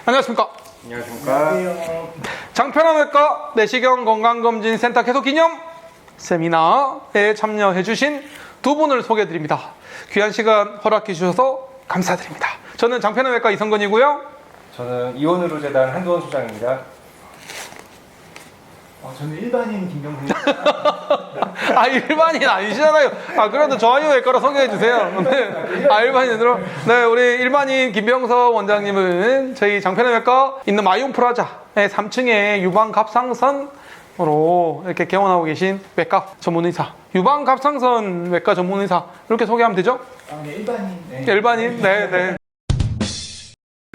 안녕하십니까. 안녕하십니까. 장편외과 내시경 건강검진센터 개소 기념 세미나에 참여해주신 두 분을 소개해드립니다. 귀한 시간 허락해 주셔서 감사드립니다. 저는 장편외과 이성근이고요. 저는 이원의료재단 한두원 소장입니다. 저는 일반인 김경수입니다. 일반인 아니시잖아요. 그래도 저희외과로 소개해주세요. 네. 일반인으로. 네, 우리 일반인 김병석 원장님은 저희 장편외과 있는 마이온 프라자의 3층에 유방갑상선으로 이렇게 개원하고 계신 외과 전문의사. 유방갑상선 외과 전문의사. 이렇게 소개하면 되죠? 네, 일반인. 네. 일반인? 네.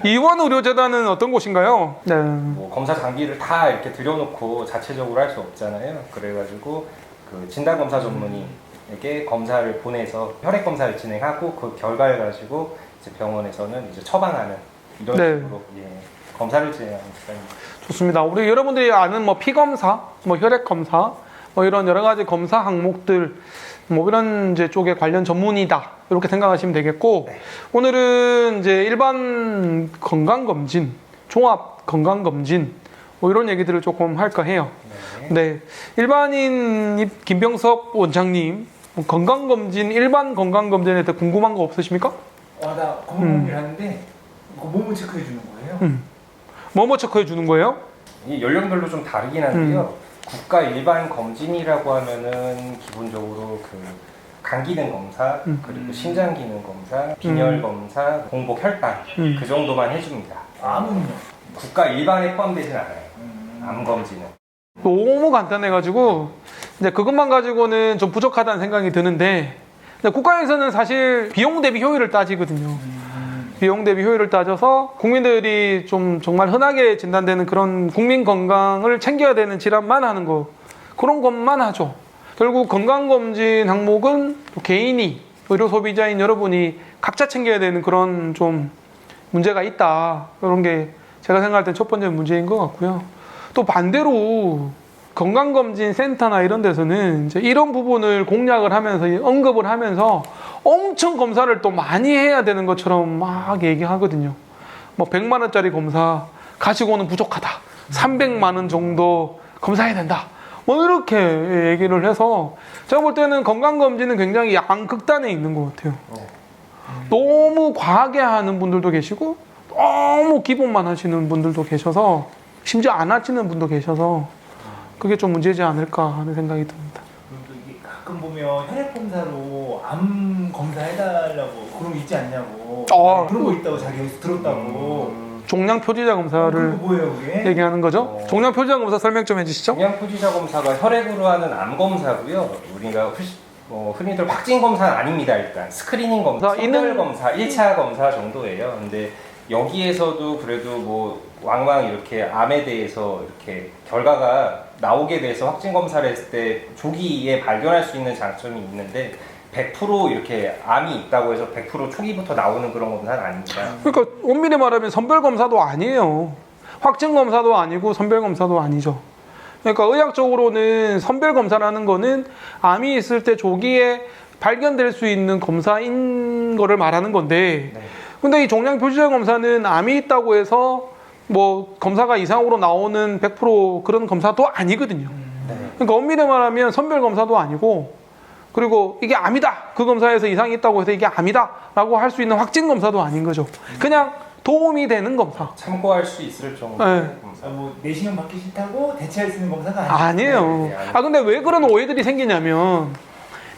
이원의료재단은 어떤 곳인가요? 네. 뭐 검사 장비를 다 이렇게 들여놓고 자체적으로 할 수 없잖아요. 그래가지고 그 진단검사 전문의에게 검사를 보내서 혈액 검사를 진행하고 그 결과를 가지고 이제 병원에서는 이제 처방하는 이런 네. 식으로 검사를 진행하는 기관입니다. 좋습니다. 우리 여러분들이 아는 피검사, 혈액검사, 이런 여러 가지 검사 항목들, 이런 이제 쪽에 관련 전문이다. 이렇게 생각하시면 되겠고, 네. 오늘은 이제 일반 건강검진, 종합 건강검진, 이런 얘기들을 조금 할까 해요. 네. 일반인 김병석 원장님, 건강검진, 일반 건강검진에 대해 궁금한 거 없으십니까? 나 건강검진 하는데 이거 몸을 체크해 주는 거예요. 뭐 체크해 주는 거예요? 이 연령별로 좀 다르긴 한데요. 국가 일반 검진이라고 하면은 기본적으로 그 간 기능 검사, 그리고 심장 기능 검사, 빈혈 검사, 공복 혈당 그 정도만 해줍니다. 암은요? 국가 일반에 포함되진 않아요. 암 검진은. 너무 간단해가지고 이제 그것만 가지고는 좀 부족하다는 생각이 드는데, 국가에서는 사실 비용 대비 효율을 따지거든요. 비용 대비 효율을 따져서 국민들이 좀 정말 흔하게 진단되는 그런 국민 건강을 챙겨야 되는 질환만 하는 거, 그런 것만 하죠. 결국 건강검진 항목은 개인이, 의료 소비자인 여러분이 각자 챙겨야 되는 그런 좀 문제가 있다. 이런 게 제가 생각할 땐 첫 번째 문제인 것 같고요. 또 반대로 건강검진 센터나 이런 데서는 이제 이런 부분을 공략을 하면서 언급을 하면서 엄청 검사를 또 많이 해야 되는 것처럼 막 얘기하거든요. 100만 원짜리 검사 가지고는 부족하다. 300만 원 정도 검사해야 된다. 이렇게 얘기를 해서 제가 볼 때는 건강검진은 굉장히 양극단에 있는 것 같아요. 너무 과하게 하는 분들도 계시고 너무 기본만 하시는 분들도 계셔서 심지어 안 하시는 분도 계셔서 그게 좀 문제지 않을까 하는 생각이 듭니다. 그리고 이게 가끔 보면 혈액 검사로 암 검사 해달라고 그런 거 있지 않냐고. 그런 거 있다고 자기 여기서 들었다고. 종양 표지자 검사를 그거 뭐예요 그게? 얘기하는 거죠? 종양 표지자 검사 설명 좀 해주시죠. 종양 표지자 검사가 혈액으로 하는 암 검사고요. 우리가 흔히들 확진 검사는 아닙니다. 일단 스크리닝 검사, 선별 검사, 1차 검사 정도예요. 근데 여기에서도 그래도 왕왕 이렇게 암에 대해서 이렇게 결과가 나오게 돼서 확진 검사를 했을 때 조기에 발견할 수 있는 장점이 있는데 100% 이렇게 암이 있다고 해서 100% 초기부터 나오는 그런 검사는 아닙니다. 그러니까 엄밀히 말하면 선별 검사도 아니에요. 확진 검사도 아니고 선별 검사도 아니죠. 그러니까 의학적으로는 선별 검사라는 거는 암이 있을 때 조기에 발견될 수 있는 검사인 거를 말하는 건데, 근데 이 종양 표지자 검사는 암이 있다고 해서 검사가 이상으로 나오는 100% 그런 검사도 아니거든요. 그러니까 엄밀히 말하면 선별 검사도 아니고, 그리고 이게 암이다, 그 검사에서 이상이 있다고 해서 이게 암이다 라고 할 수 있는 확진 검사도 아닌 거죠. 그냥 도움이 되는 검사. 참고할 수 있을 정도. 네. 검사. 내시경 받기 싫다고 대체할 수 있는 검사가 아니에요. 네, 근데 왜 그런 오해들이 생기냐면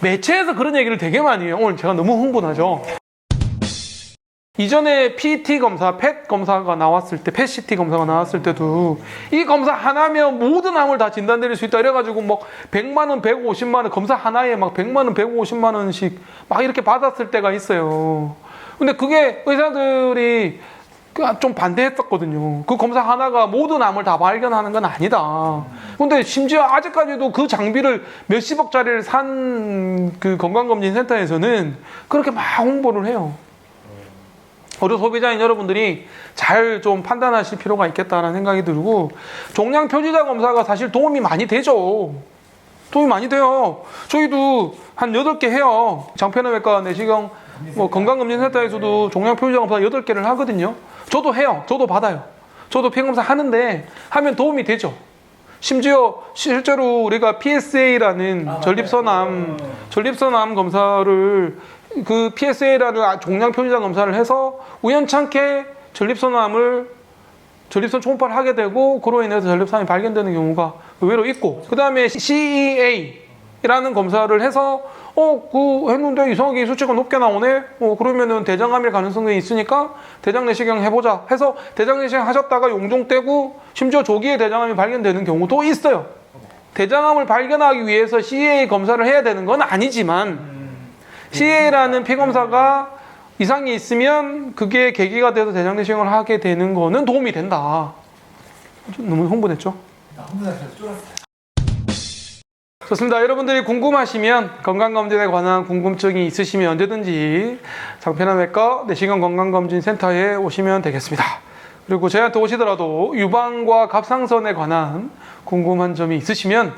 매체에서 그런 얘기를 되게 많이 해요. 오늘 제가 너무 흥분하죠. 이전에 PET 검사, 펫 검사가 나왔을 때, 펫CT 검사가 나왔을 때도 이 검사 하나면 모든 암을 다 진단드릴 수 있다 이래가지고 100만 원, 150만 원, 검사 하나에 100만 원, 150만 원씩 이렇게 받았을 때가 있어요. 근데 그게 의사들이 좀 반대했었거든요. 그 검사 하나가 모든 암을 다 발견하는 건 아니다. 근데 심지어 아직까지도 그 장비를 몇십억짜리를 산 그 건강검진센터에서는 그렇게 막 홍보를 해요. 의료 소비자인 여러분들이 잘 좀 판단하실 필요가 있겠다는 생각이 들고, 종양 표지자 검사가 사실 도움이 많이 되죠. 도움이 많이 돼요. 저희도 한 8개 해요. 장편외과 내시경 건강검진센터에서도 종양 표지자 검사 8개를 하거든요. 저도 해요. 저도 받아요. 저도 피검사 하는데 하면 도움이 되죠. 심지어 실제로 우리가 PSA라는 전립선암 검사를 그 PSA라는 종양 표시장 검사를 해서 우연찮게 전립선 초음파를 하게 되고 그로 인해서 전립선이 발견되는 경우가 의외로 있고, 그 다음에 CEA라는 검사를 해서 했는데 이상하게 수치가 높게 나오네. 그러면은 대장암일 가능성이 있으니까 대장 내시경 해보자 해서 대장 내시경 하셨다가 용종 떼고 심지어 조기에 대장암이 발견되는 경우도 있어요. 대장암을 발견하기 위해서 CEA 검사를 해야 되는 건 아니지만 CEA라는 피검사가 이상이 있으면 그게 계기가 돼서 대장 내시경을 하게 되는 거는 도움이 된다. 너무 흥분했죠? 흥분하셔서 쫄았어요. 좋습니다. 여러분들이 궁금하시면 건강검진에 관한 궁금증이 있으시면 언제든지 장편외과 내시경 건강검진센터에 오시면 되겠습니다. 그리고 저희한테 오시더라도 유방과 갑상선에 관한 궁금한 점이 있으시면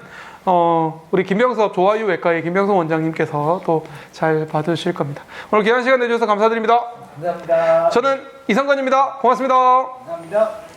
우리 김병섭 조화유외과의 김병섭 원장님께서 또 잘 받으실 겁니다. 오늘 귀한 시간 내주셔서 감사드립니다. 감사합니다. 저는 이상건입니다. 고맙습니다. 감사합니다.